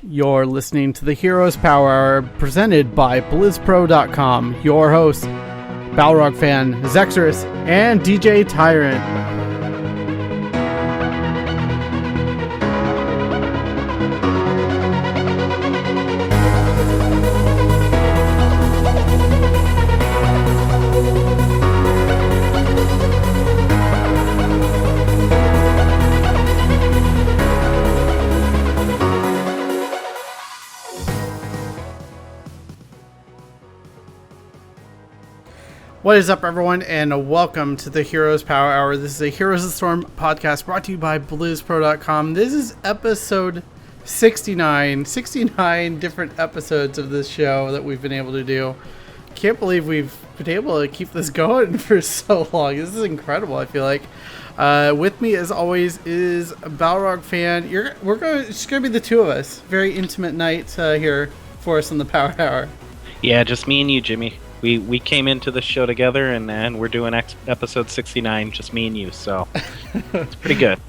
You're listening to the Heroes Power Hour presented by BlizzPro.com. Your hosts, Balrog fan Zexorus and DJ Tyrant. What is up, everyone, and welcome to the Heroes Power Hour. This is a Heroes of the Storm podcast brought to you by BlizzPro.com. This is episode 69. 69 different episodes of this show that we've been able to do. Can't believe we've been able to keep this going for so long. This is incredible, I feel like. With me, as always, is Balrog fan. It's going to be the two of us. Very intimate night here for us on the Power Hour. Yeah, just me and you, Jimmy. We came into the show together, and we're doing episode 69, just me and you, so it's pretty good.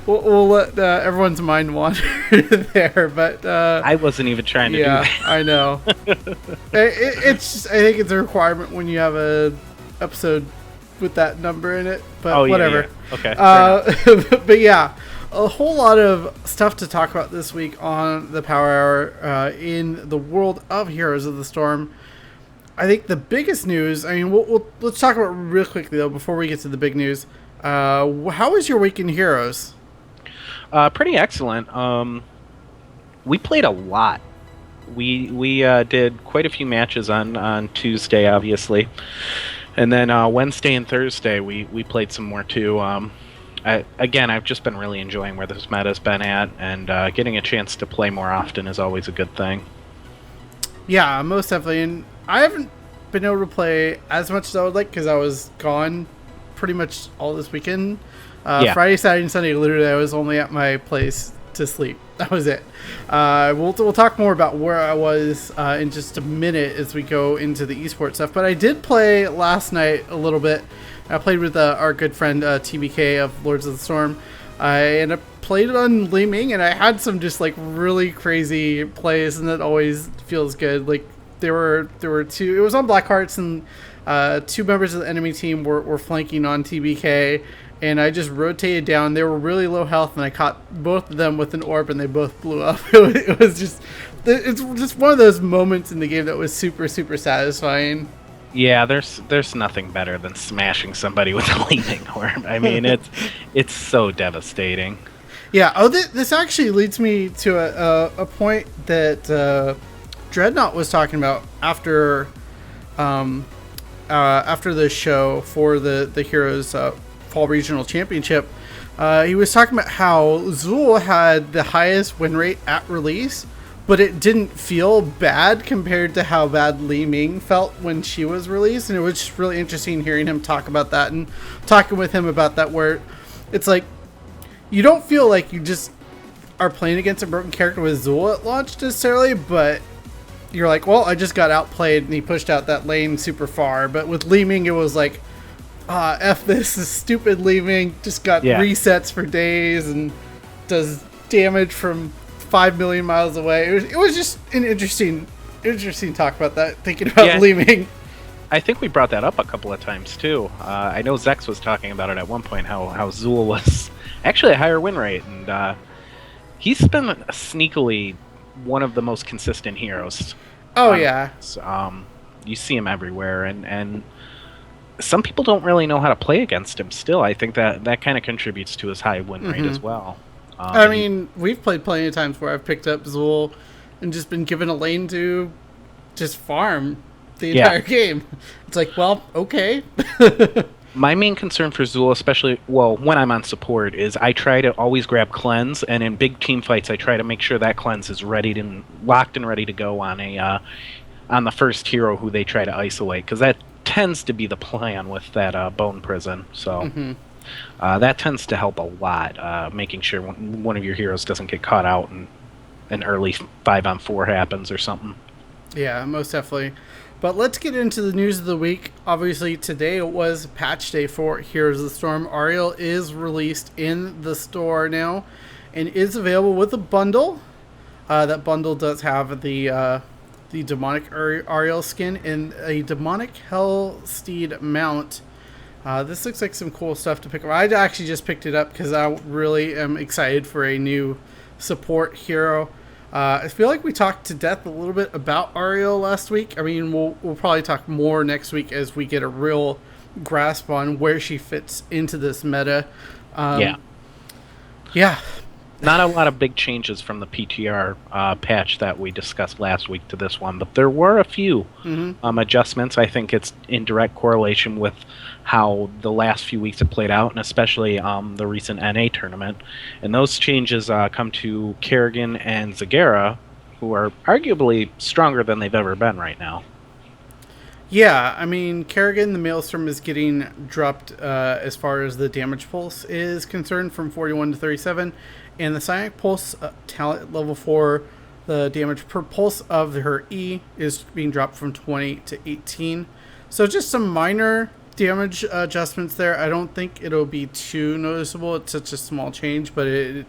We'll let everyone's mind wander there, but... I wasn't even trying to do that. Yeah, I know. I think it's a requirement when you have a episode with that number in it, but whatever. Yeah. Okay. But yeah, a whole lot of stuff to talk about this week on the Power Hour in the world of Heroes of the Storm. I think the biggest news, let's talk about real quickly, though, before we get to the big news. How was your week in Heroes? Pretty excellent. We played a lot. We did quite a few matches on Tuesday, obviously. And then Wednesday and Thursday, we played some more, too. I've just been really enjoying where this meta's been at, and getting a chance to play more often is always a good thing. Yeah, most definitely. And I haven't been able to play as much as I would like because I was gone pretty much all this weekend. Friday, Saturday, and Sunday, literally, I was only at my place to sleep. That was it. We'll talk more about where I was in just a minute as we go into the esports stuff. But I did play last night a little bit. I played with our good friend TBK of Lords of the Storm. And I played it on Li Ming, and I had some just like really crazy plays, and that always feels good. Like there were two. It was on Black Hearts, and two members of the enemy team were flanking on TBK, and I just rotated down. They were really low health, and I caught both of them with an orb, and they both blew up. It's just one of those moments in the game that was super, super satisfying. Yeah, there's nothing better than smashing somebody with a leaping orb. I mean, it's so devastating. Yeah. Oh, this actually leads me to a point that Dreadnought was talking about after the show for the Heroes Fall Regional Championship. He was talking about how Zul had the highest win rate at release, but it didn't feel bad compared to how bad Li Ming felt when she was released. And it was just really interesting hearing him talk about that and talking with him about that, where it's like, you don't feel like you just are playing against a broken character with Zul at launch necessarily, but you're like, well, I just got outplayed and he pushed out that lane super far. But with Li Ming, it was like, F this is stupid Li Ming, just got resets for days and does damage from 5 million miles away. It was just an interesting talk about that, thinking about Li Ming. I think we brought that up a couple of times too. I know Zex was talking about it at one point, how Zul was actually a higher win rate, and he's been sneakily one of the most consistent heroes. Oh yeah. You see him everywhere, and some people don't really know how to play against him still. I think that kind of contributes to his high win rate as well. We've played plenty of times where I've picked up Zul and just been given a lane to just farm the entire game. It's like, well, okay. My main concern for Zul, especially, when I'm on support, is I try to always grab cleanse, and in big team fights, I try to make sure that cleanse is locked and ready to go on the first hero who they try to isolate, because that tends to be the plan with that bone prison. So. Mm-hmm. That tends to help a lot, making sure one of your heroes doesn't get caught out and an early 5-on-4 happens or something. Yeah, most definitely. But let's get into the news of the week. Obviously, today was patch day for Heroes of the Storm. Ariel is released in the store now and is available with a bundle. That bundle does have the demonic Ariel skin and a demonic Hell Steed mount. This looks like some cool stuff to pick up. I actually just picked it up because I really am excited for a new support hero. I feel like we talked to death a little bit about Ariel last week. I mean, we'll probably talk more next week as we get a real grasp on where she fits into this meta. Yeah. Not a lot of big changes from the PTR patch that we discussed last week to this one, but there were a few adjustments. I think it's in direct correlation with how the last few weeks have played out, and especially the recent NA tournament. And those changes come to Kerrigan and Zagara, who are arguably stronger than they've ever been right now. Yeah, I mean, Kerrigan, the Maelstrom, is getting dropped as far as the damage pulse is concerned from 41 to 37. And the Psionic Pulse talent level 4, the damage per pulse of her E is being dropped from 20 to 18. So just some minor damage adjustments there. I don't think it'll be too noticeable. It's such a small change, but it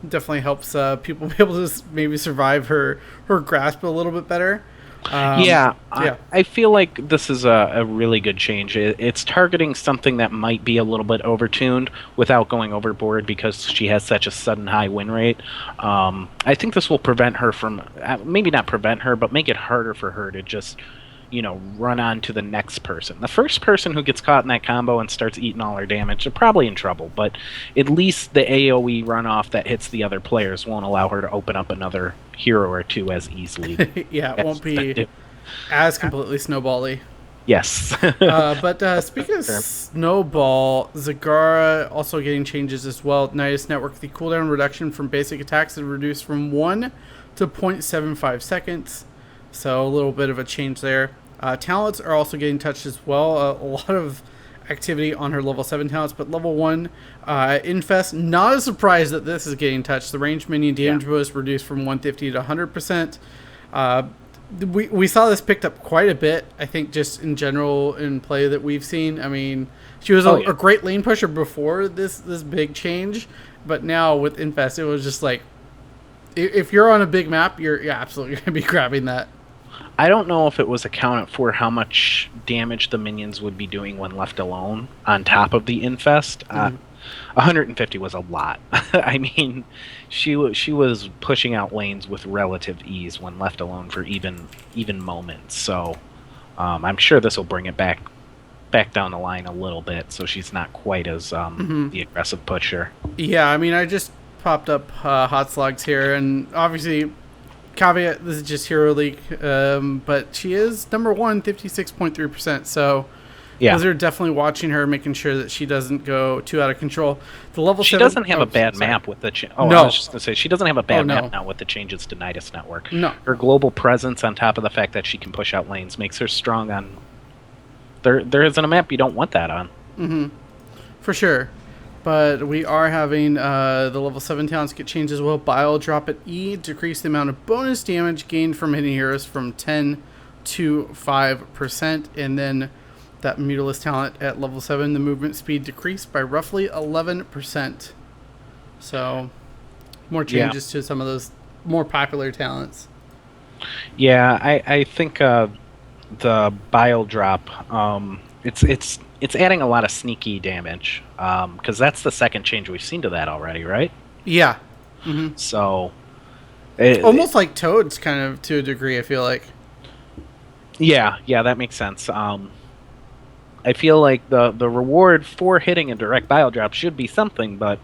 definitely helps people be able to maybe survive her grasp a little bit better. I feel like this is a really good change. It's targeting something that might be a little bit overtuned without going overboard because she has such a sudden high win rate. I think this will prevent her from, maybe not prevent her, but make it harder for her to just, run on to the next person. The first person who gets caught in that combo and starts eating all her damage, they're probably in trouble, but at least the AoE runoff that hits the other players won't allow her to open up another hero or two as easily. Yeah, it won't be as completely snowbally. Yes. But speaking of Snowball, Zagara also getting changes as well. Nidus Network, the cooldown reduction from basic attacks is reduced from 1 to 0.75 seconds. So a little bit of a change there. Talents are also getting touched as well. A lot of activity on her level 7 talents, but level 1 Infest, not a surprise that this is getting touched. The range minion damage boost reduced from 150 to 100%. We saw this picked up quite a bit, I think, just in general in play that we've seen. I mean, she was a great lane pusher before this big change, but now with Infest, it was just like, if you're on a big map, you're absolutely going to be grabbing that. I don't know if it was accounted for how much damage the minions would be doing when left alone on top of the Infest. 150 was a lot. I mean, she was pushing out lanes with relative ease when left alone for even moments. So I'm sure this will bring it back down the line a little bit, so she's not quite as the aggressive pusher. Yeah, I mean, I just popped up Hot Slugs here, and obviously, caveat, this is just Hero League, but she is number 1, 56.3%, so they're definitely watching her, making sure that she doesn't go too out of control. The level she 7 doesn't have a bad map with the I was just going to say, she doesn't have a bad map now with the changes to Nidus Network. No. Her global presence, on top of the fact that she can push out lanes, makes her strong on... There isn't a map you don't want that on. For sure. But we are having the level 7 talents get changed as well. Bile drop at E, decrease the amount of bonus damage gained from hitting heroes from 10 to 5%. And then that Mutalisk talent at level 7, the movement speed decreased by roughly 11%. So more changes to some of those more popular talents. Yeah, I think the Bile drop, it's adding a lot of sneaky damage, because that's the second change we've seen to that already, right? Yeah. So... almost like Toads, kind of, to a degree, I feel like. Yeah, that makes sense. I feel like the reward for hitting a direct Bile drop should be something, but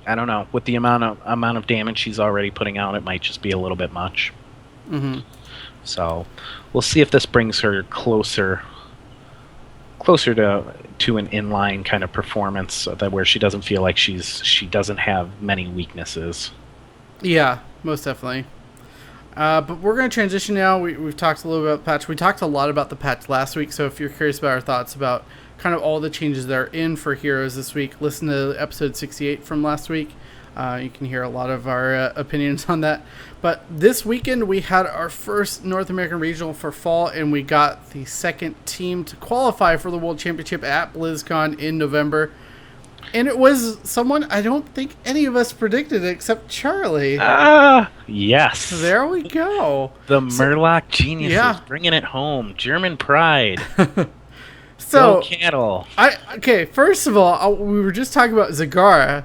I don't know. With the amount of damage she's already putting out, it might just be a little bit much. So we'll see if this brings her closer to an inline kind of performance, so that where she doesn't feel like she doesn't have many weaknesses. Yeah, most definitely. But we're going to transition now. We've talked a little about the patch. We talked a lot about the patch last week, so if you're curious about our thoughts about kind of all the changes that are in for heroes this week, listen to episode 68 from last week. You can hear a lot of our opinions on that. But this weekend, we had our first North American Regional for fall, and we got the second team to qualify for the World Championship at BlizzCon in November. And it was someone I don't think any of us predicted except Charlie. Yes. There we go. The Murloc geniuses bringing it home. German pride. So, Go cattle. Okay, first of all, we were just talking about Zagara.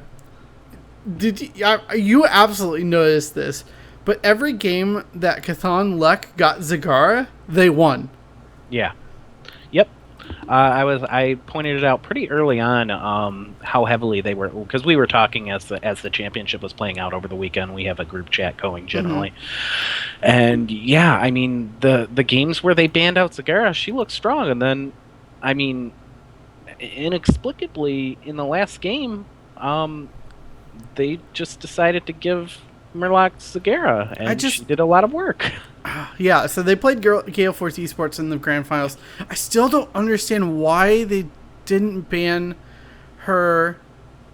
You absolutely noticed this, but every game that Cthon Luck got Zagara, they won. Yeah. Yep. I pointed it out pretty early on how heavily they were, because we were talking as the championship was playing out over the weekend. We have a group chat going generally, and yeah, I mean the games where they banned out Zagara, she looked strong, and then, I mean, inexplicably in the last game, they just decided to give Murloc Zagara, and she did a lot of work. Yeah, so they played Gale Force Esports in the grand finals. I still don't understand why they didn't ban her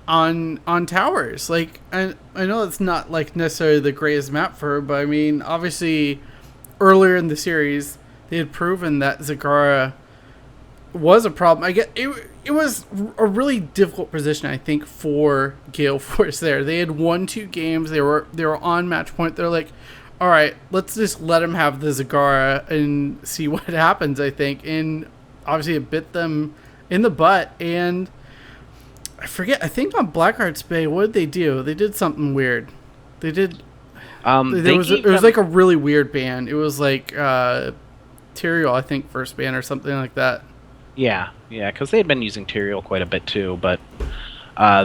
on towers. Like, I know it's not like necessarily the greatest map for her, but I mean, obviously, earlier in the series, they had proven that Zagara was a problem. I get it was a really difficult position, I think, for Gale Force there. They had won 2 games. They were on match point. They're like, all right, let's just let him have the Zagara and see what happens, I think. And obviously it bit them in the butt. And I forget, I think on Blackheart's Bay, what did they do? They did something weird. They did... it was like a really weird ban. It was like Tyrael, I think, first ban or something like that. Yeah, because they had been using Tyrael quite a bit too, but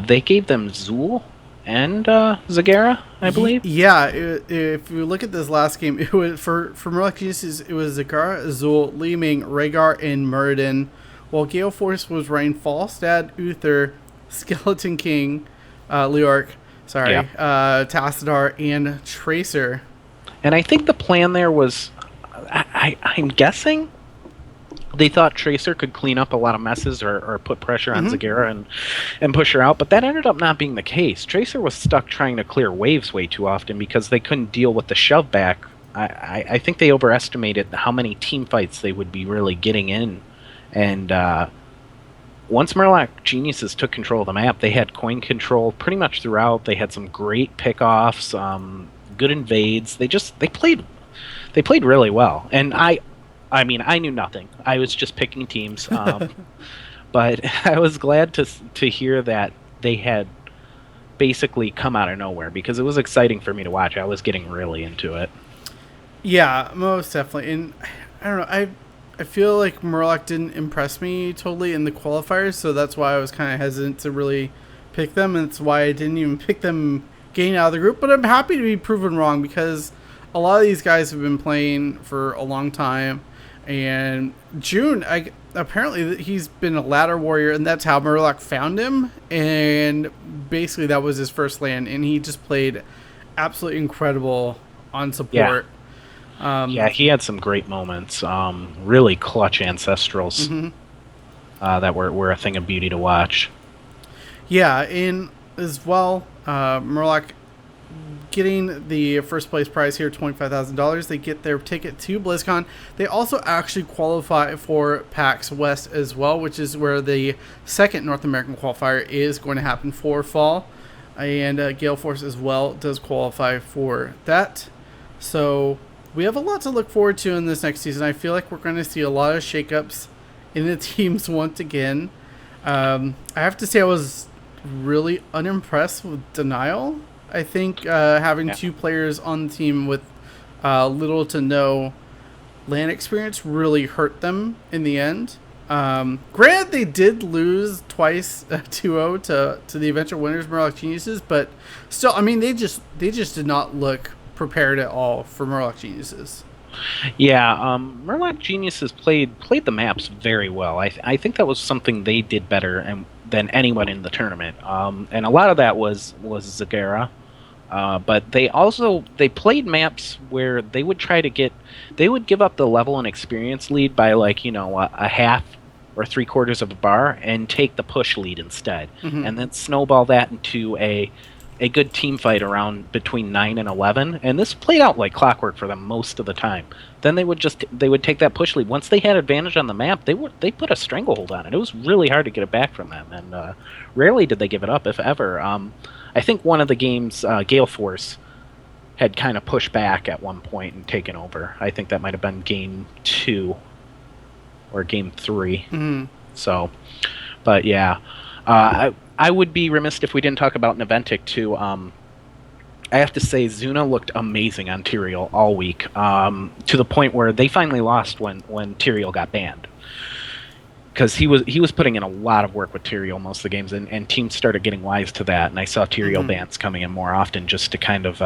they gave them Zool and Zagara, I believe. Yeah, if you look at this last game, it was for Murloc Geniuses, it was Zagara, Zool, Li Ming, Rhaegar, and Muradin, while Gale Force was running Falstad, Uther, Skeleton King, Leorc, Tassadar, and Tracer. And I think the plan there was, I'm guessing, they thought Tracer could clean up a lot of messes or put pressure on Zagara and push her out, but that ended up not being the case. Tracer was stuck trying to clear waves way too often because they couldn't deal with the shove back. I think they overestimated how many team fights they would be really getting in. And once Murloc Geniuses took control of the map, they had coin control pretty much throughout. They had some great pickoffs, good invades. They played really well. And I mean, I knew nothing. I was just picking teams, but I was glad to hear that they had basically come out of nowhere because it was exciting for me to watch. I was getting really into it. Yeah, most definitely. And I don't know. I feel like Murloc didn't impress me totally in the qualifiers, so that's why I was kind of hesitant to really pick them, and it's why I didn't even pick them getting out of the group. But I'm happy to be proven wrong because a lot of these guys have been playing for a long time. And June, apparently he's been a ladder warrior, and that's how Murloc found him. And basically that was his first land, and he just played absolutely incredible on support. Yeah, he had some great moments. Really clutch ancestrals that were a thing of beauty to watch. Yeah, and as well, Murloc getting the first place prize here, $25,000. They get their ticket to BlizzCon. They also actually qualify for PAX West as well, which is where the second North American qualifier is going to happen for fall. And Gale Force as well does qualify for that. So we have a lot to look forward to in this next season. I feel like we're going to see a lot of shakeups in the teams once again. I have to say I was really unimpressed with Denial. I think having 2 players on the team with little to no LAN experience really hurt them in the end. Granted, they did lose twice 2-0 to the eventual winners, Murloc Geniuses, but still, I mean, they just did not look prepared at all for Murloc Geniuses. Yeah, Murloc Geniuses played the maps very well. I think that was something they did better than anyone in the tournament. And a lot of that was Zagara. But they played maps where they would give up the level and experience lead by a half or 3/4 of a bar and take the push lead instead, and then snowball that into a a good team fight around between 9 and 11, and this played out like clockwork for them most of the time. Then they would take that push lead. Once they had advantage on the map, they put a stranglehold on it. It was really hard to get it back from them, and rarely did they give it up, if ever. I think one of the games, Gale Force, had kind of pushed back at one point and taken over. I think that might have been game 2 or game 3. Mm-hmm. So, but yeah, I would be remiss if we didn't talk about Naventic too. I have to say, Zuna looked amazing on Tyrael all week, to the point where they finally lost when Tyrael got banned. Because he was putting in a lot of work with Tyrael most of the games, and teams started getting wise to that, and I saw Tyrael bans coming in more often just to kind of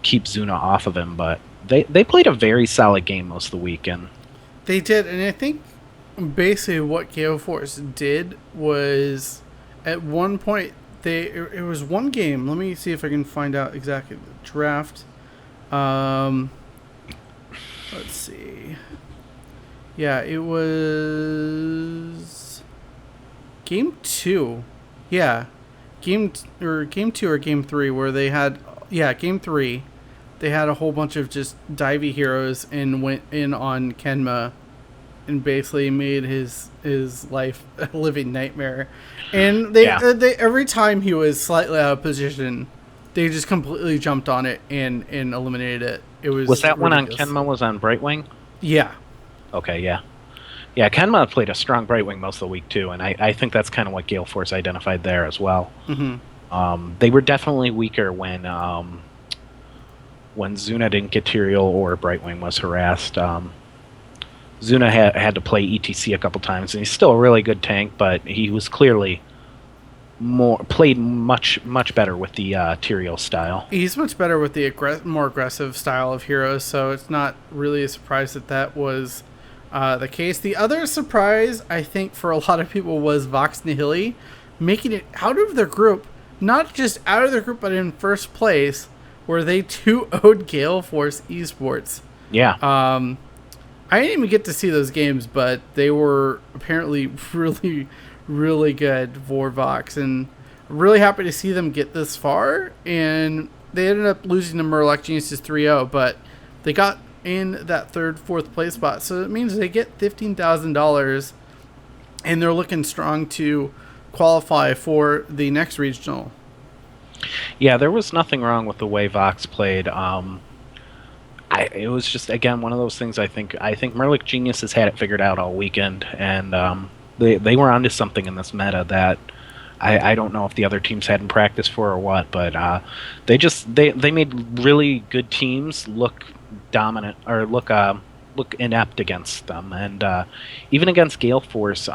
keep Zuna off of him. But they played a very solid game most of the week, and they did. And I think basically what Gale Force did was, at one point, it was one game. Let me see if I can find out exactly the draft. Let's see. Yeah, it was game 2. Yeah, game 2 or game 3 where they had game 3. They had a whole bunch of just divey heroes and went in on Kenma and basically made his life a living nightmare. And they every time he was slightly out of position, they just completely jumped on it and eliminated it. It was that ridiculous. one on Kenma was on Brightwing? Yeah. Okay, yeah. Yeah, Kenma played a strong Brightwing most of the week, too, and I think that's kind of what Gale Force identified there as well. Mm-hmm. They were definitely weaker when Zuna didn't get Tyrael or Brightwing was harassed. Zuna had to play ETC a couple times, and he's still a really good tank, but he was clearly played much better with the Tyrael style. He's much better with the more aggressive style of heroes, so it's not really a surprise that was the case. The other surprise, I think, for a lot of people was Vox Nihili making it out of their group, not just out of their group, but in first place, where they 2-0'd Gale Force Esports. Yeah. I didn't even get to see those games, but they were apparently really, really good for Vox, and really happy to see them get this far. And they ended up losing to Murloc Geniuses 3-0, but they got in that 3rd, 4th place spot, so it means they get $15,000, and they're looking strong to qualify for the next regional. Yeah, there was nothing wrong with the way Vox played. It was just, again, one of those things. I think Murloc Geniuses had it figured out all weekend, and they were onto something in this meta that I don't know if the other teams hadn't practiced for or what, but they made really good teams look dominant or look inept against them, and even against Gale Force,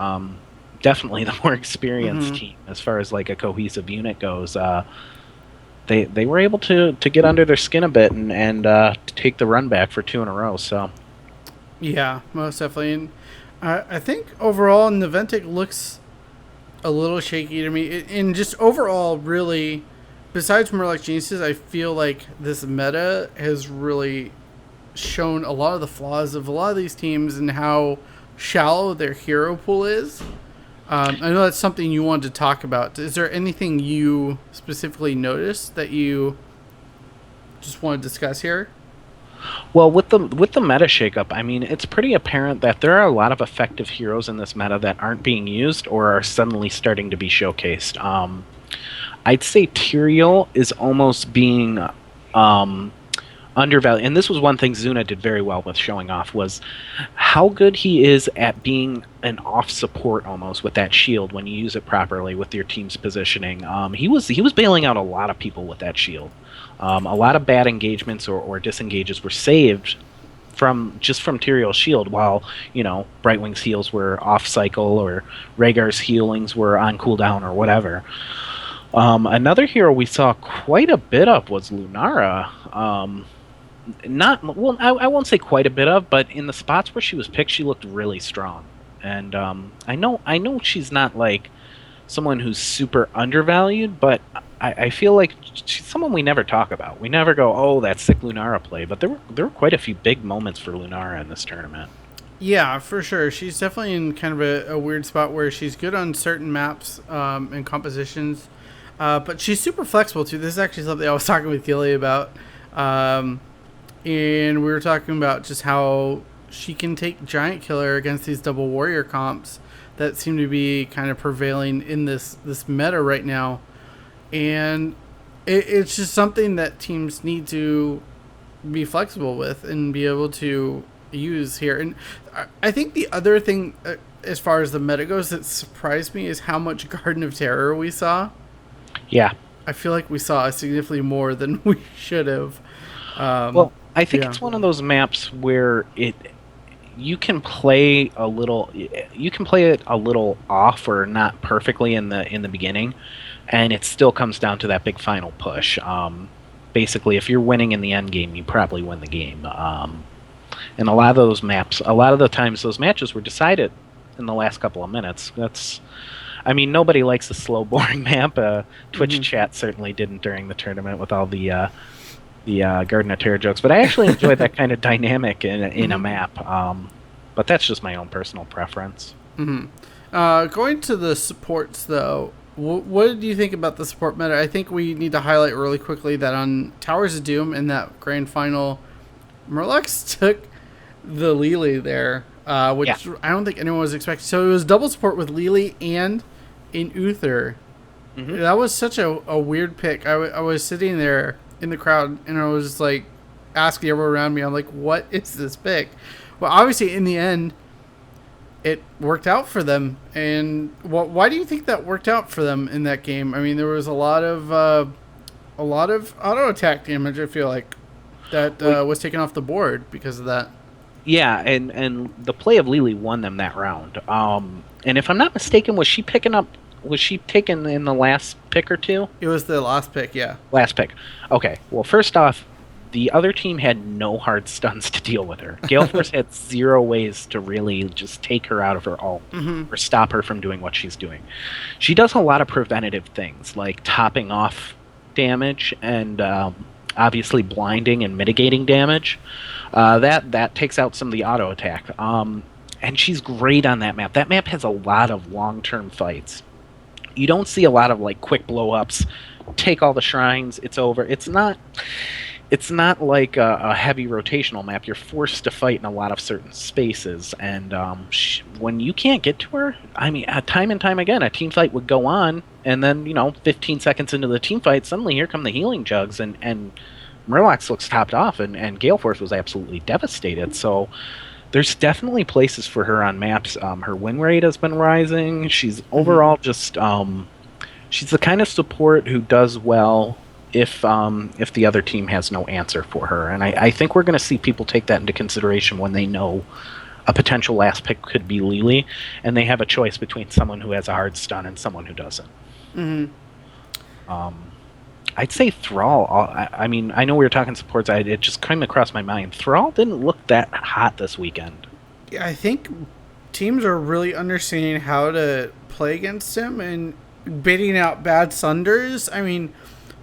definitely the more experienced team as far as like a cohesive unit goes. They were able to get under their skin a bit and take the run back for 2 in a row. So yeah, most definitely. And I think overall Naventic looks a little shaky to me. And just overall, really, besides Murloc Geniuses, I feel like this meta has really shown a lot of the flaws of a lot of these teams and how shallow their hero pool is. I know that's something you wanted to talk about. Is there anything you specifically noticed that you just want to discuss here? Well, with the meta shakeup, I mean, it's pretty apparent that there are a lot of effective heroes in this meta that aren't being used or are suddenly starting to be showcased. I'd say Tyrael is almost being undervalued, and this was one thing Zuna did very well with showing off, was how good he is at being an off support almost with that shield when you use it properly with your team's positioning. He was bailing out a lot of people with that shield. A lot of bad engagements or disengages were saved from Tyrael's shield, while Brightwing's heals were off cycle or Rhaegar's healings were on cooldown or whatever. Another hero we saw quite a bit of was Lunara. I won't say quite a bit of, but in the spots where she was picked, she looked really strong. And I know she's not like someone who's super undervalued, but I feel like she's someone we never talk about. We never go, oh, that sick Lunara play. But there were quite a few big moments for Lunara in this tournament. Yeah, for sure. She's definitely in kind of a weird spot where she's good on certain maps and compositions. But she's super flexible too. This is actually something I was talking with Gilly about. Um, and we were talking about just how she can take Giant Killer against these double warrior comps that seem to be kind of prevailing in this meta right now. And it's just something that teams need to be flexible with and be able to use here. And I think the other thing, as far as the meta goes, that surprised me is how much Garden of Terror we saw. Yeah. I feel like we saw significantly more than we should have. Well, I think it's one of those maps where you can play it a little off or not perfectly in the beginning, and it still comes down to that big final push. Basically, if you're winning in the end game, you probably win the game. And a lot of those maps, a lot of the times, those matches were decided in the last couple of minutes. Nobody likes a slow, boring map. Twitch chat certainly didn't during the tournament with all the Garden of Terror jokes, but I actually enjoyed that kind of dynamic in a map. But that's just my own personal preference. Going to the supports, though, what do you think about the support meta? I think we need to highlight really quickly that on Towers of Doom in that grand final, Murlocs took the Lily there, which I don't think anyone was expecting. So it was double support with Lily and in Uther. That was such a weird pick. I was sitting there in the crowd and I was just like asking everyone around me, I'm like, what is this pick? Well, obviously in the end it worked out for them. And why do you think that worked out for them in that game? I mean, there was a lot of auto attack damage, I feel like, that was taken off the board because of that. Yeah, and the play of Lily won them that round. And if I'm not mistaken, was she taken in the last pick or two? It was the last pick, yeah. Last pick. Okay. Well, first off, the other team had no hard stuns to deal with her. Gale Force had zero ways to really just take her out of her ult or stop her from doing what she's doing. She does a lot of preventative things, like topping off damage and obviously blinding and mitigating damage. That takes out some of the auto attack. And she's great on that map. That map has a lot of long-term fights. You don't see a lot of like quick blow-ups. Take all the shrines, it's over. It's not like a heavy rotational map. You're forced to fight in a lot of certain spaces, and when you can't get to her, I mean, time and time again, a team fight would go on, and then 15 seconds into the team fight, suddenly here come the healing jugs, and Murlocs looks topped off, and Gale Force was absolutely devastated. So there's definitely places for her on maps. Her win rate has been rising. She's overall just she's the kind of support who does well if the other team has no answer for her. And I think we're going to see people take that into consideration when they know a potential last pick could be Lily, and they have a choice between someone who has a hard stun and someone who doesn't. I'd say Thrall. I mean, I know we were talking supports. It just came across my mind. Thrall didn't look that hot this weekend. Yeah, I think teams are really understanding how to play against him and baiting out bad sunders. I mean,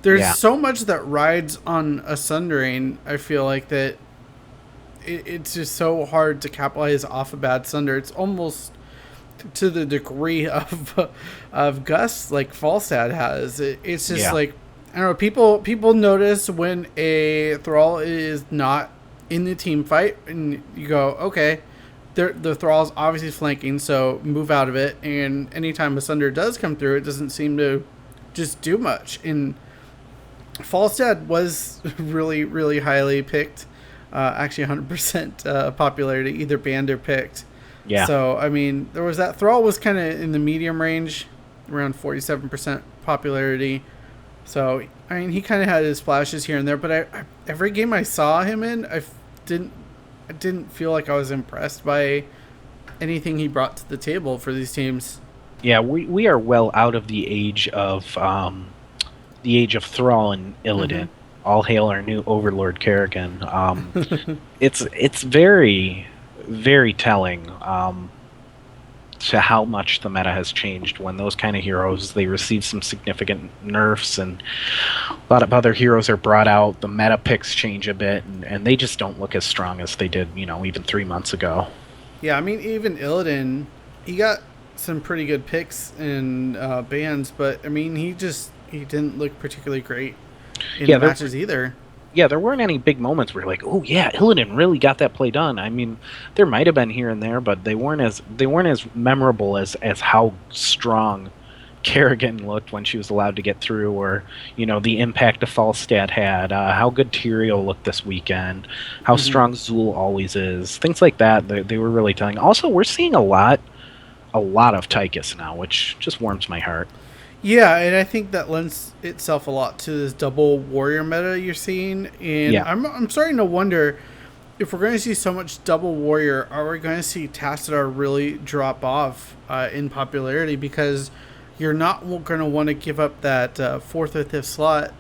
there's so much that rides on a sundering. I feel like that it's just so hard to capitalize off a bad sunder. It's almost to the degree of Gus like Falstad has. It's just like, I don't know, people notice when a Thrall is not in the team fight, and you go, okay, the Thrall's obviously flanking, so move out of it. And anytime a Sunder does come through, it doesn't seem to just do much. And Falstad was really, really highly picked, actually 100% popularity, either banned or picked. Yeah. So, I mean, there was that. Thrall was kind of in the medium range, around 47% popularity. So, I mean, he kind of had his flashes here and there, but I every game I saw him in, I didn't feel like I was impressed by anything he brought to the table for these teams. Yeah, we are well out of the age of Thrall and Illidan. All hail our new Overlord Kerrigan. It's very, very telling to how much the meta has changed when those kind of heroes, they receive some significant nerfs, and a lot of other heroes are brought out. The meta picks change a bit, and they just don't look as strong as they did, even 3 months ago. Yeah, I mean, even Illidan, he got some pretty good picks in bans, but I mean, he he didn't look particularly great in Yeah, the matches either. yeah, there weren't any big moments where you're like, oh yeah, Illidan really got that play done. I mean, there might have been here and there, but they weren't as memorable as how strong Kerrigan looked when she was allowed to get through, or the impact a Falstad had, how good Tyrael looked this weekend, how strong Zool always is, things like that. They were really telling. Also, we're seeing a lot of Tychus now, which just warms my heart. Yeah, and I think that lends itself a lot to this double warrior meta you're seeing. And Yeah. I'm starting to wonder if we're going to see so much double warrior, are we going to see Tassadar really drop off in popularity? Because you're not going to want to give up that fourth or fifth slot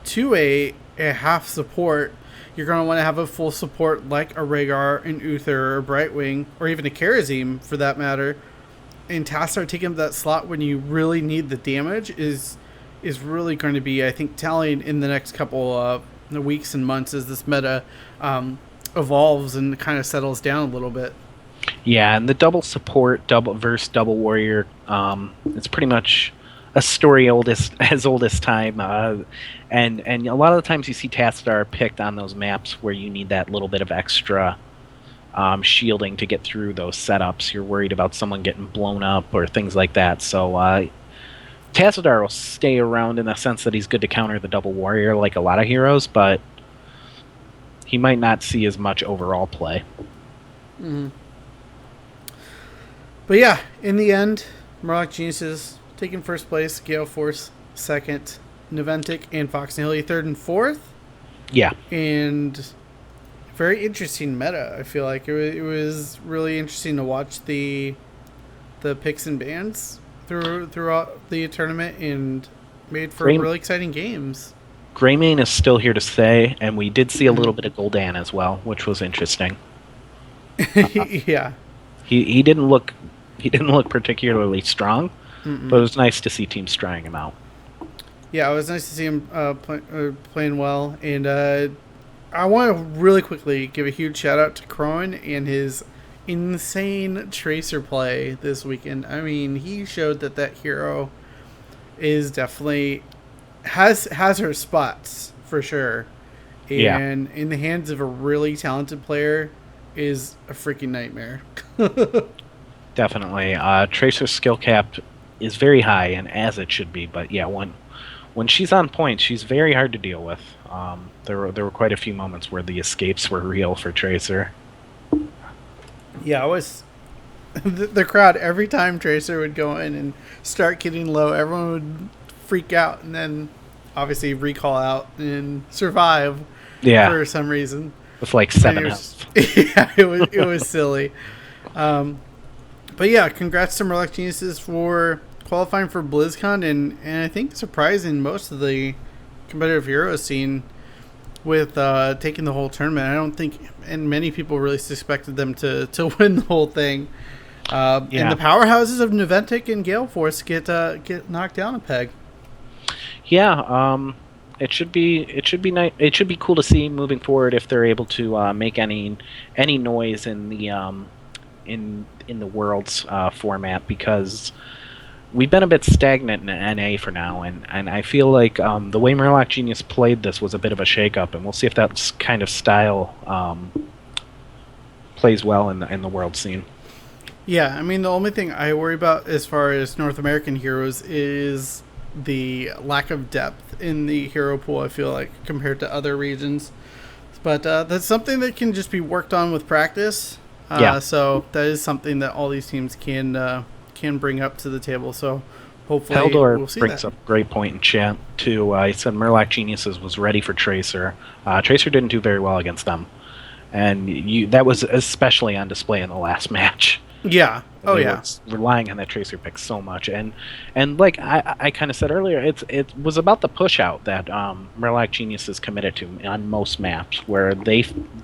to a half support. You're going to want to have a full support like a Rhaegar, an Uther, or Brightwing, or even a Kharazim for that matter. And Tassadar taking up that slot when you really need the damage is really going to be, I think, telling in the next couple of weeks and months as this meta evolves and kind of settles down a little bit. Yeah, and the double support, double warrior, it's pretty much a story as old as time. And a lot of the times you see Tassadar picked on those maps where you need that little bit of extra shielding to get through those setups. You're worried about someone getting blown up or things like that. So Tassadar will stay around in the sense that he's good to counter the double warrior like a lot of heroes, but he might not see as much overall play. Mm-hmm. But yeah, in the end, Murloc Geniuses taking first place, Gale Force second, Naventic and Fox and Hilly third and fourth. Yeah. And very interesting meta. I feel like it was really interesting to watch the picks and bans throughout the tournament, and made for really exciting games. Greymane is still here to stay, and we did see a little bit of Gul'dan as well, which was interesting. Yeah. He didn't look particularly strong, but it was nice to see teams trying him out. Yeah, it was nice to see him playing well, and I want to really quickly give a huge shout out to Krohn and his insane Tracer play this weekend. I mean, he showed that hero is definitely has her spots for sure, and in the hands of a really talented player is a freaking nightmare. Definitely, Tracer's skill cap is very high, and as it should be. But yeah, when she's on point, she's very hard to deal with. There were quite a few moments where the escapes were real for Tracer. Yeah, it was the crowd every time Tracer would go in and start getting low, everyone would freak out, and then obviously recall out and survive. Yeah, for some reason. With like 7 health. Yeah, it was silly. But yeah, congrats to Murloc Geniuses for qualifying for BlizzCon, and I think surprising most of the competitive hero scene with taking the whole tournament. I don't think, and many people really suspected them to win the whole thing. And the powerhouses of Naventic and Gale Force get knocked down a peg. Yeah, it should be nice. It should be cool to see moving forward if they're able to make any noise in the in the Worlds format, because we've been a bit stagnant in NA for now, and I feel like the way Murloc Genius played this was a bit of a shakeup, and we'll see if that kind of style plays well in the world scene. Yeah, I mean, the only thing I worry about as far as North American heroes is the lack of depth in the hero pool, I feel like, compared to other regions. But that's something that can just be worked on with practice. So that is something that all these teams can bring up to the table. So hopefully we'll see brings up a great point in chat, too. He said Murloc Geniuses was ready for Tracer. Tracer didn't do very well against them. And that was especially on display in the last match. Yeah. Oh, they yeah. were relying on that Tracer pick so much, and like I kind of said earlier, it was about the push out that Murloc Genius is committed to on most maps, where they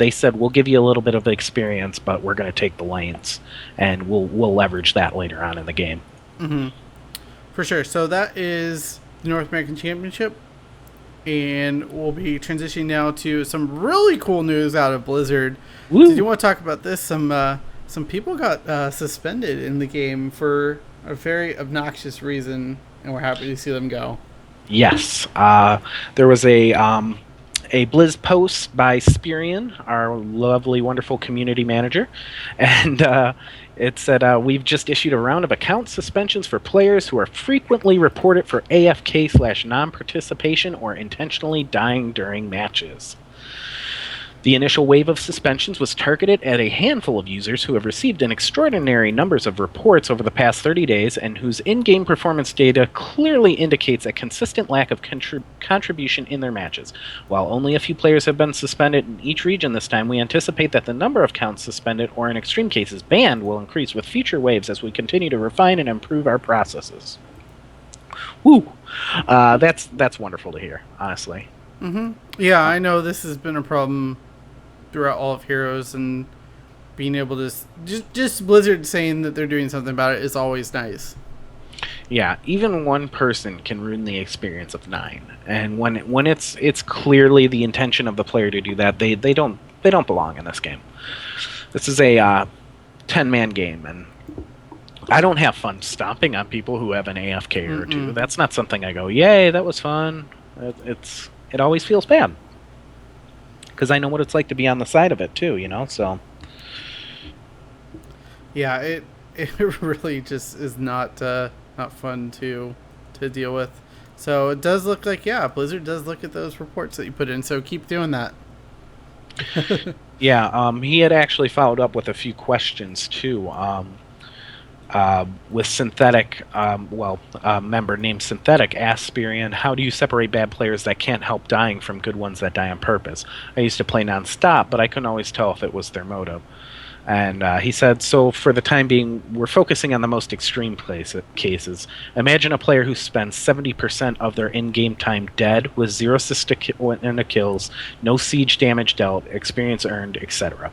said we'll give you a little bit of experience, but we're going to take the lanes, and we'll leverage that later on in the game. Mm-hmm. For sure. So that is the North American Championship, and we'll be transitioning now to some really cool news out of Blizzard. Woo. Did you want to talk about this? Some people got suspended in the game for a very obnoxious reason, and we're happy to see them go. Yes. There was a Blizz post by Spirian, our lovely, wonderful community manager, and it said, "We've just issued a round of account suspensions for players who are frequently reported for AFK/non-participation or intentionally dying during matches." The initial wave of suspensions was targeted at a handful of users who have received an extraordinary numbers of reports over the past 30 days and whose in-game performance data clearly indicates a consistent lack of contribution in their matches. While only a few players have been suspended in each region this time, we anticipate that the number of counts suspended, or in extreme cases banned, will increase with future waves as we continue to refine and improve our processes. Woo! That's wonderful to hear, honestly. Yeah, I know this has been a problem throughout all of Heroes, and being able to just Blizzard saying that they're doing something about it is always nice. Yeah, even one person can ruin the experience of 9, and when it's clearly the intention of the player to do that, they don't belong in this game. This is a 10-man game, and I don't have fun stomping on people who have an AFK or two. That's not something I go, yay, that was fun. It always feels bad because I know what it's like to be on the side of it too, so yeah, it really just is not fun to deal with. So it does look like, yeah, Blizzard does look at those reports that you put in, so keep doing that. Yeah, he had actually followed up with a few questions too. With Synthetic, a member named Synthetic asked Spirian, "How do you separate bad players that can't help dying from good ones that die on purpose? I used to play non-stop, but I couldn't always tell if it was their motive." And he said, "So for the time being, we're focusing on the most extreme cases. Imagine a player who spends 70% of their in-game time dead with 0 assist and kills, no siege damage dealt, experience earned, etc.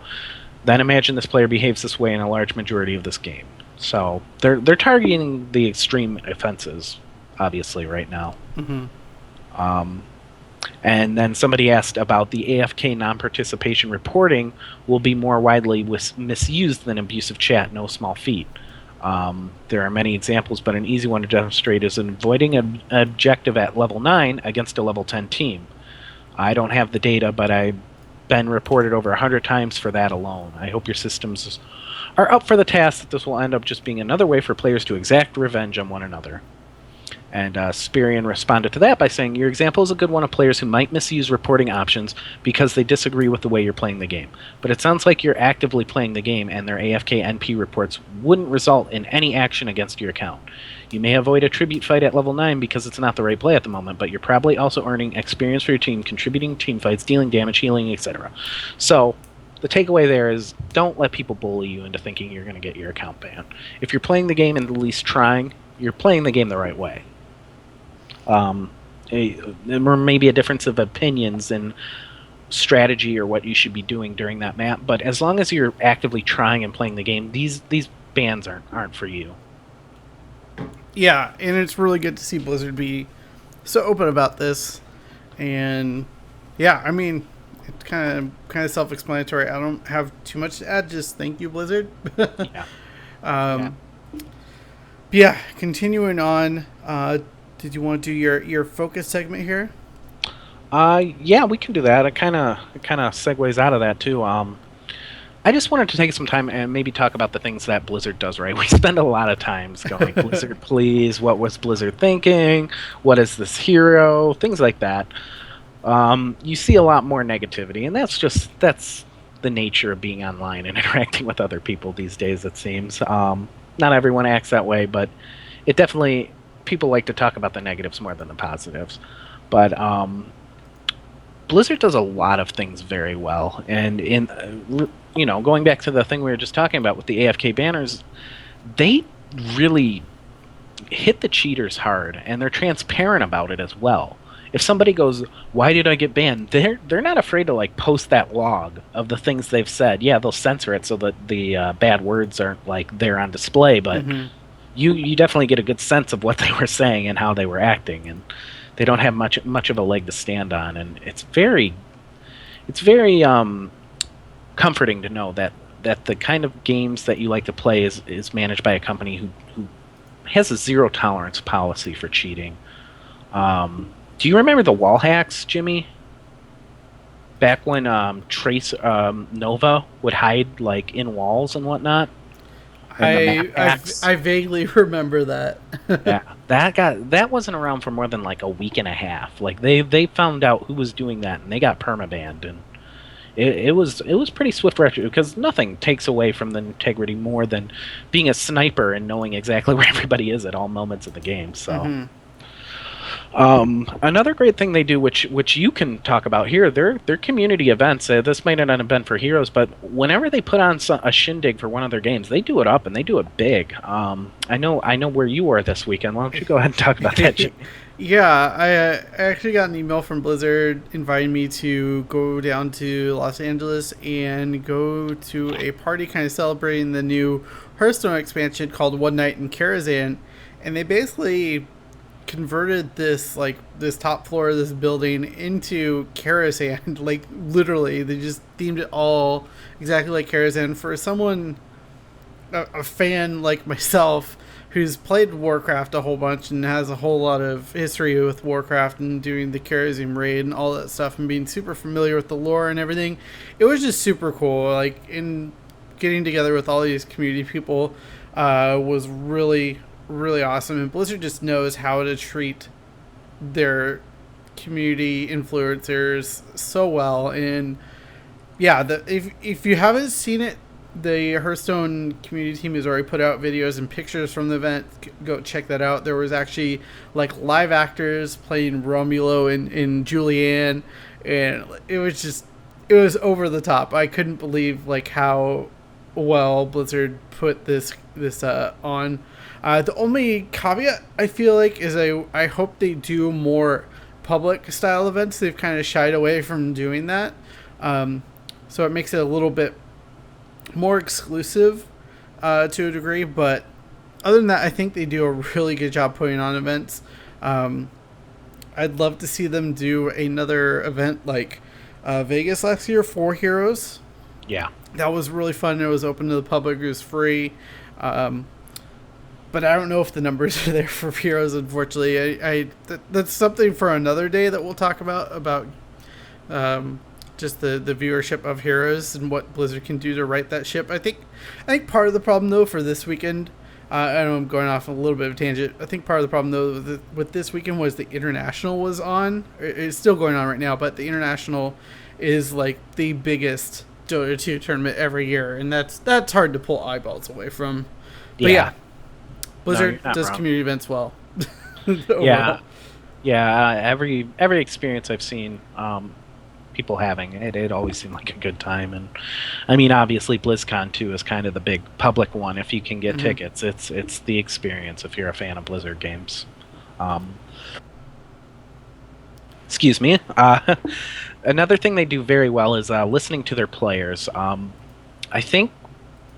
Then imagine this player behaves this way in a large majority of this game." So they're targeting the extreme offenses, obviously, right now. And then somebody asked about the AFK non-participation reporting will be more widely misused than abusive chat, no small feat. There are many examples, but an easy one to demonstrate is avoiding an objective at level 9 against a level 10 team. I don't have the data, but I've been reported over 100 times for that alone. I hope your systems are up for the task that this will end up just being another way for players to exact revenge on one another. And Spirian responded to that by saying, "Your example is a good one of players who might misuse reporting options because they disagree with the way you're playing the game. But it sounds like you're actively playing the game and their AFK NP reports wouldn't result in any action against your account. You may avoid a tribute fight at level 9 because it's not the right play at the moment, but you're probably also earning experience for your team, contributing team fights, dealing damage, healing, etc." So the takeaway there is, don't let people bully you into thinking you're going to get your account banned. If you're playing the game and at least trying, you're playing the game the right way. There may be a difference of opinions and strategy or what you should be doing during that map, but as long as you're actively trying and playing the game, these bans aren't for you. Yeah, and it's really good to see Blizzard be so open about this. And yeah, I mean, it's kind of self-explanatory. I don't have too much to add. Just thank you, Blizzard. Yeah, continuing on. Did you want to do your focus segment here? Yeah, we can do that. It kind of segues out of that too. I just wanted to take some time and maybe talk about the things that Blizzard does right. We spend a lot of times going, "Blizzard, please, what was Blizzard thinking? What is this hero?" Things like that. You see a lot more negativity, and that's the nature of being online and interacting with other people these days, it seems. Not everyone acts that way, but it definitely, people like to talk about the negatives more than the positives. But Blizzard does a lot of things very well, and going back to the thing we were just talking about with the AFK banners, they really hit the cheaters hard, and they're transparent about it as well. If somebody goes, "Why did I get banned?" they're not afraid to post that log of the things they've said. Yeah, they'll censor it so that the bad words aren't there on display, but you definitely get a good sense of what they were saying and how they were acting, and they don't have much of a leg to stand on, and it's very comforting to know that the kind of games that you like to play is managed by a company who has a zero tolerance policy for cheating. Do you remember the wall hacks, Jimmy? Back when Trace Nova would hide like in walls and whatnot, and the map hacks. I vaguely remember that. Yeah, that wasn't around for more than like a week and a half. Like they found out who was doing that, and they got permabanned, and it was pretty swift because nothing takes away from the integrity more than being a sniper and knowing exactly where everybody is at all moments of the game. So. Mm-hmm. Another great thing they do, which you can talk about here, they're community events. This might not have been for Heroes, but whenever they put on a shindig for one of their games, they do it up and they do it big. I know where you were this weekend. Why don't you go ahead and talk about that, Jimmy? Yeah, I actually got an email from Blizzard inviting me to go down to Los Angeles and go to a party kind of celebrating the new Hearthstone expansion called One Night in Karazhan, and they basically converted this top floor of this building into Karazhan. Like literally, they just themed it all exactly like Karazhan. For someone, a fan like myself, who's played Warcraft a whole bunch and has a whole lot of history with Warcraft and doing the Karazhan raid and all that stuff and being super familiar with the lore and everything, it was just super cool. Like in getting together with all these community people was really really awesome, and Blizzard just knows how to treat their community influencers so well. And yeah, if you haven't seen it, the Hearthstone community team has already put out videos and pictures from the event. Go check that out. There was actually like live actors playing Romulo and Julianne, and it was over the top. I couldn't believe like how well Blizzard put this on. The only caveat I feel like is I hope they do more public style events. They've kind of shied away from doing that, so it makes it a little bit more exclusive to a degree. But other than that, I think they do a really good job putting on events. I'd love to see them do another event like Vegas last year for Heroes. Yeah, that was really fun. It was open to the public. It was free. But I don't know if the numbers are there for Heroes, unfortunately. That's something for another day that we'll talk about just the viewership of Heroes and what Blizzard can do to right that ship. I think part of the problem, though, for this weekend, I know I'm going off a little bit of a tangent. I think part of the problem, though, with this weekend was the International was on. It's still going on right now, but the International is like the biggest Dota 2 tournament every year, and that's hard to pull eyeballs away from. But yeah. Blizzard does wrong. Community events well. Yeah. Every experience I've seen people having, it always seemed like a good time. And I mean, obviously BlizzCon 2 is kind of the big public one. If you can get tickets, it's the experience if you're a fan of Blizzard games. Excuse me. Another thing they do very well is listening to their players. I think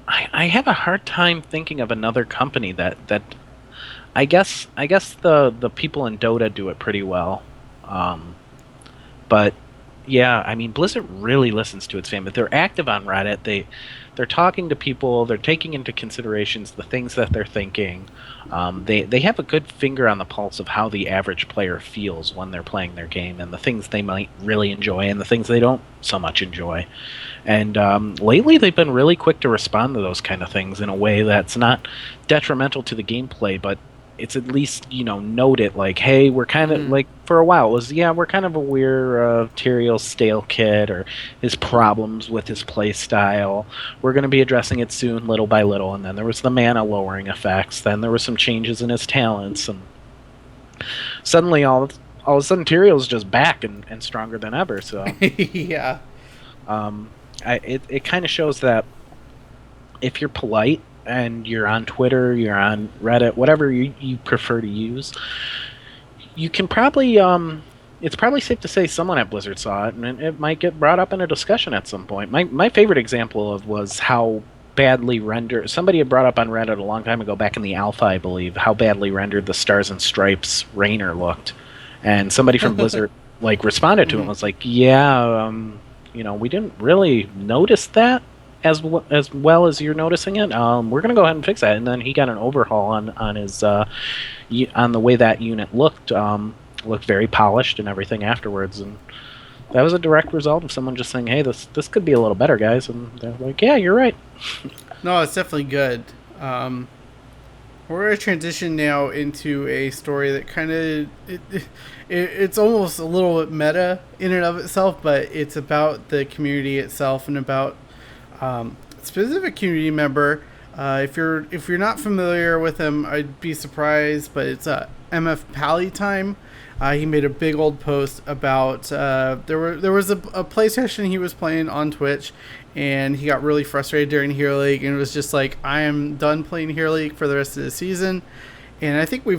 I have a hard time thinking of another company that I guess the people in Dota do it pretty well. But yeah, I mean Blizzard really listens to its fans. They're active on Reddit. They're talking to people. They're taking into considerations the things that they're thinking. They have a good finger on the pulse of how the average player feels when they're playing their game and the things they might really enjoy and the things they don't so much enjoy. And lately they've been really quick to respond to those kind of things in a way that's not detrimental to the gameplay, but it's at least, note it like, hey, we're kind of like for a while it was, we're kind of aware of Tyrael's stale kit or his problems with his play style. We're going to be addressing it soon, little by little. And then there was the mana lowering effects. Then there were some changes in his talents, and suddenly all of a sudden Tyrael's just back and stronger than ever. So yeah, it kind of shows that if you're polite and you're on Twitter, you're on Reddit, whatever you prefer to use, you can probably, it's probably safe to say someone at Blizzard saw it, and it might get brought up in a discussion at some point. My favorite example was how badly rendered, somebody had brought up on Reddit a long time ago, back in the alpha, I believe, how badly rendered the Stars and Stripes Rainer looked. And somebody from Blizzard responded to it and was like, we didn't really notice that as well as you're noticing it. We're going to go ahead and fix that. And then he got an overhaul on his on the way that unit looked looked very polished and everything afterwards, and that was a direct result of someone just saying, "Hey, this could be a little better, guys," and they're like, "Yeah, you're right." No, it's definitely good. We're going to transition now into a story that kind of it's almost a little bit meta in and of itself, but it's about the community itself and about a specific community member. If you're not familiar with him, I'd be surprised, but it's MF Pally time. He made a big old post about there was a play session he was playing on Twitch, and he got really frustrated during Hero League, and it was just like, I am done playing Hero League for the rest of the season. And I think we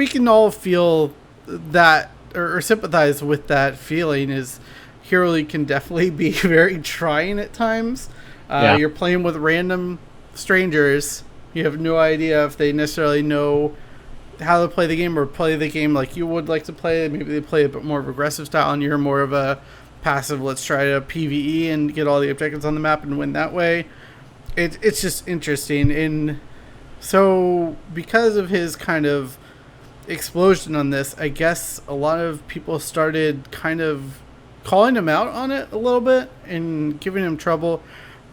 can all feel that or sympathize with that feeling. Is Hero League can definitely be very trying at times. You're playing with random strangers. You have no idea if they necessarily know how to play the game or play the game like you would like to play. Maybe they play a bit more of aggressive style and you're more of a passive, let's try to PvE and get all the objectives on the map and win that way. It's just interesting. And so because of his kind of explosion on this, I guess a lot of people started kind of calling him out on it a little bit and giving him trouble.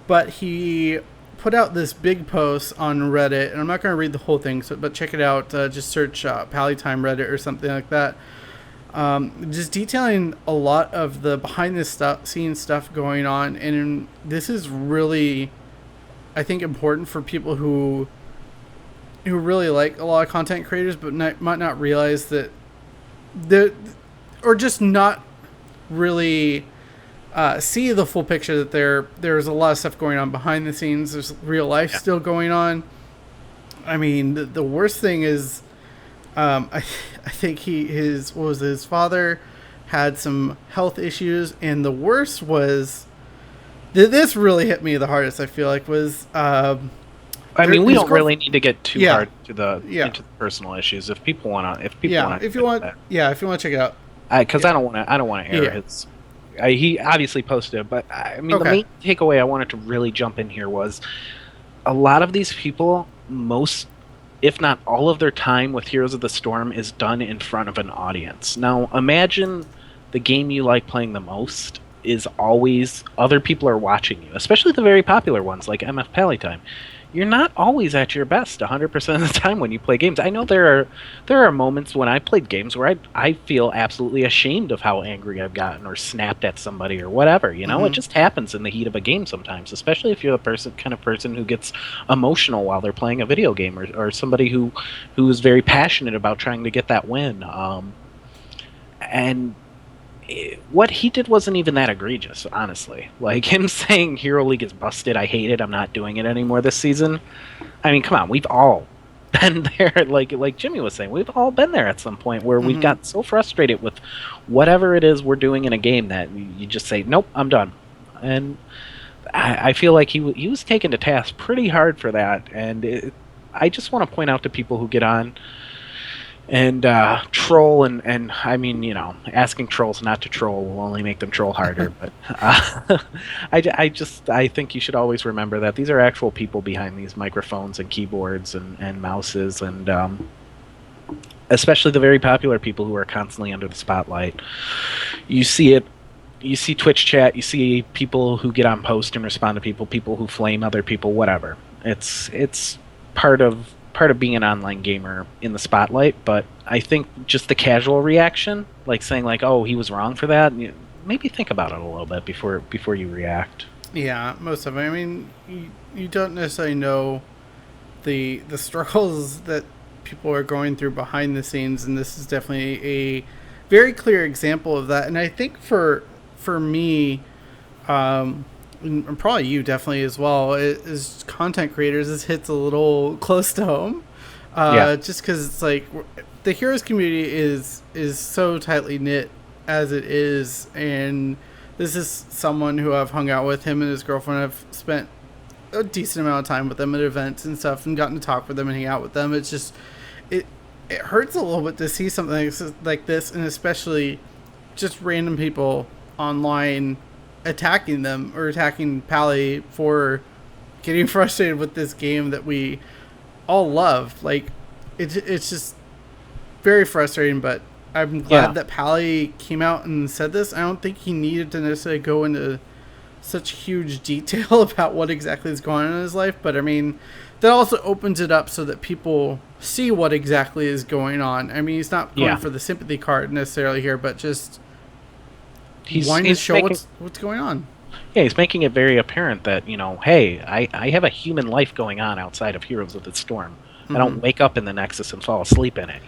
But he put out this big post on Reddit, and I'm not going to read the whole thing, but check it out. Just search Pallytime Reddit or something like that. Just detailing a lot of the behind the scenes stuff going on, and this is really, I think, important for people who really like a lot of content creators, but might not realize that or just not really see the full picture, that there's a lot of stuff going on behind the scenes. There's real life still going on. I mean, the worst thing is, I think his father had some health issues, and the worst was, this really hit me the hardest, I feel like, was I mean, we don't really need to get too hard into the personal issues. If people want to, if you want to check it out, because I don't want to air his. He obviously posted it, but I mean, the main takeaway I wanted to really jump in here was a lot of these people, most, if not all of their time with Heroes of the Storm is done in front of an audience. Now, imagine the game you like playing the most is always other people are watching you, especially the very popular ones like MF Pallytime. You're not always at your best 100% of the time when you play games. I know there are moments when I played games where I feel absolutely ashamed of how angry I've gotten or snapped at somebody or whatever. You know, It just happens in the heat of a game sometimes, especially if you're the kind of person who gets emotional while they're playing a video game, or somebody who is very passionate about trying to get that win. And what he did wasn't even that egregious, honestly. Like, him saying Hero League is busted, I hate it, I'm not doing it anymore this season. I mean, come on, we've all been there. Like Jimmy was saying, we've all been there at some point where we've got so frustrated with whatever it is we're doing in a game that you just say, nope, I'm done. And I feel like he was taken to task pretty hard for that. And I just want to point out to people who get on and troll, and I mean, you know, asking trolls not to troll will only make them troll harder. But I think you should always remember that these are actual people behind these microphones and keyboards and mouses, and especially the very popular people who are constantly under the spotlight. You see it. You see Twitch chat. You see people who get on post and respond to people who flame other people. Whatever. It's part of being an online gamer in the spotlight, but I think just the casual reaction, like saying like, "Oh, he was wrong for that," maybe think about it a little bit before you react. Yeah, most of it. I mean, you don't necessarily know the struggles that people are going through behind the scenes, and this is definitely a very clear example of that. And I think for me, and probably you definitely as well, as content creators, this hits a little close to home. Just because it's like the Heroes community is so tightly knit as it is, and this is someone who I've hung out with. Him and his girlfriend, I've spent a decent amount of time with them at events and stuff, and gotten to talk with them and hang out with them. It's just it hurts a little bit to see something like this, and especially just random people online attacking them or attacking Pally for getting frustrated with this game that we all love. Like, it's just very frustrating, but I'm glad that Pally came out and said this. I don't think he needed to necessarily go into such huge detail about what exactly is going on in his life, but I mean, that also opens it up so that people see what exactly is going on. I mean, he's not going for the sympathy card necessarily here, but just he's wanting to show what's going on. Yeah, he's making it very apparent that, hey, I have a human life going on outside of Heroes of the Storm. I don't wake up in the Nexus and fall asleep in it,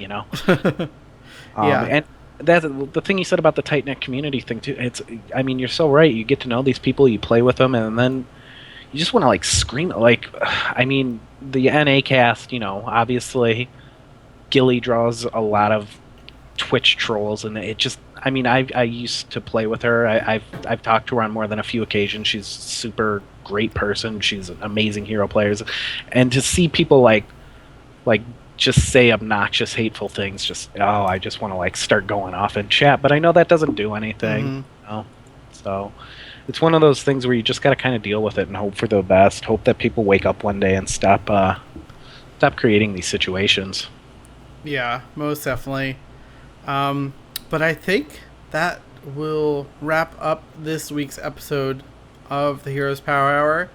And that's the thing you said about the tight-knit community thing, too. You're so right. You get to know these people, you play with them, and then you just want to, scream. The NA cast, obviously, Gilly draws a lot of Twitch trolls, and it just... I used to play with her. I've talked to her on more than a few occasions. She's a super great person. She's an amazing hero player. And to see people, just say obnoxious, hateful things. I just want to start going off in chat. But I know that doesn't do anything. So it's one of those things where you just got to kind of deal with it and hope for the best. Hope that people wake up one day and stop creating these situations. Yeah, most definitely. But I think that will wrap up this week's episode of the Heroes Power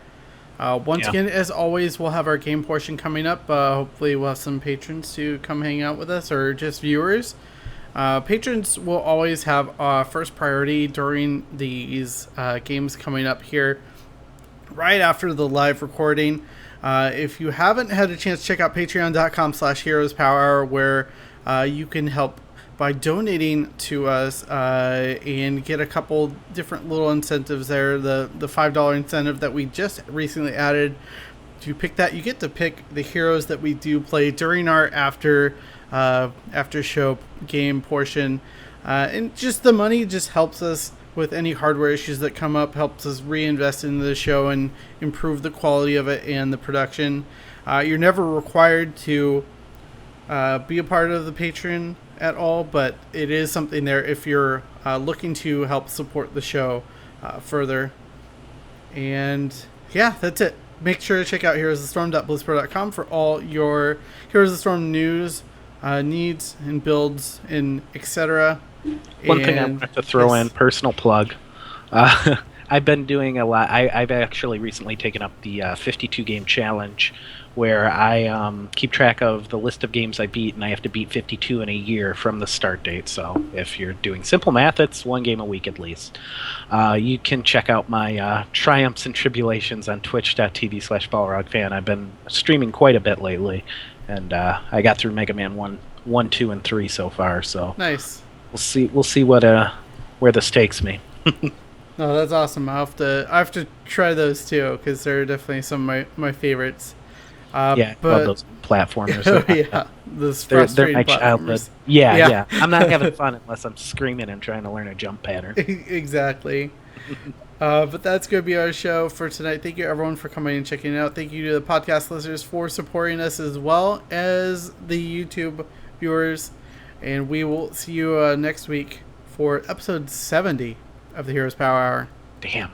Hour. Once again, as always, we'll have our game portion coming up. Hopefully we'll have some patrons to come hang out with us, or just viewers. Patrons will always have first priority during these games coming up here right after the live recording. If you haven't had a chance, check out patreon.com/heroespowerhour, where you can help by donating to us and get a couple different little incentives there. The $5 incentive that we just recently added, if you pick that, you get to pick the heroes that we do play during our after show game portion. And just the money just helps us with any hardware issues that come up, helps us reinvest into the show and improve the quality of it and the production. You're never required to be a part of the Patreon at all, but it is something there if you're looking to help support the show further. And yeah, that's it. Make sure to check out heroesofthestorm.blizzpro.com for all your Heroes of the Storm news, needs and builds, and etc. One thing I wanted to throw in, personal plug. I've been doing a lot. I've actually recently taken up the 52 game challenge, where I keep track of the list of games I beat, and I have to beat 52 in a year from the start date. So if you're doing simple math, it's one game a week at least. You can check out my triumphs and tribulations on twitch.tv/BalrogFan. I've been streaming quite a bit lately, and I got through Mega Man 1, 2, and 3 so far. So nice. We'll see what where this takes me. No, that's awesome. I have to try those too, because they're definitely some of my favorites. I love those platformers. Those frustrating they're my platformers. childhood. Yeah. I'm not having fun unless I'm screaming and trying to learn a jump pattern. Exactly. But that's going to be our show for tonight. Thank you, everyone, for coming and checking it out. Thank you to the podcast listeners for supporting us, as well as the YouTube viewers. And we will see you next week for episode 70 of the Heroes Power Hour. Damn.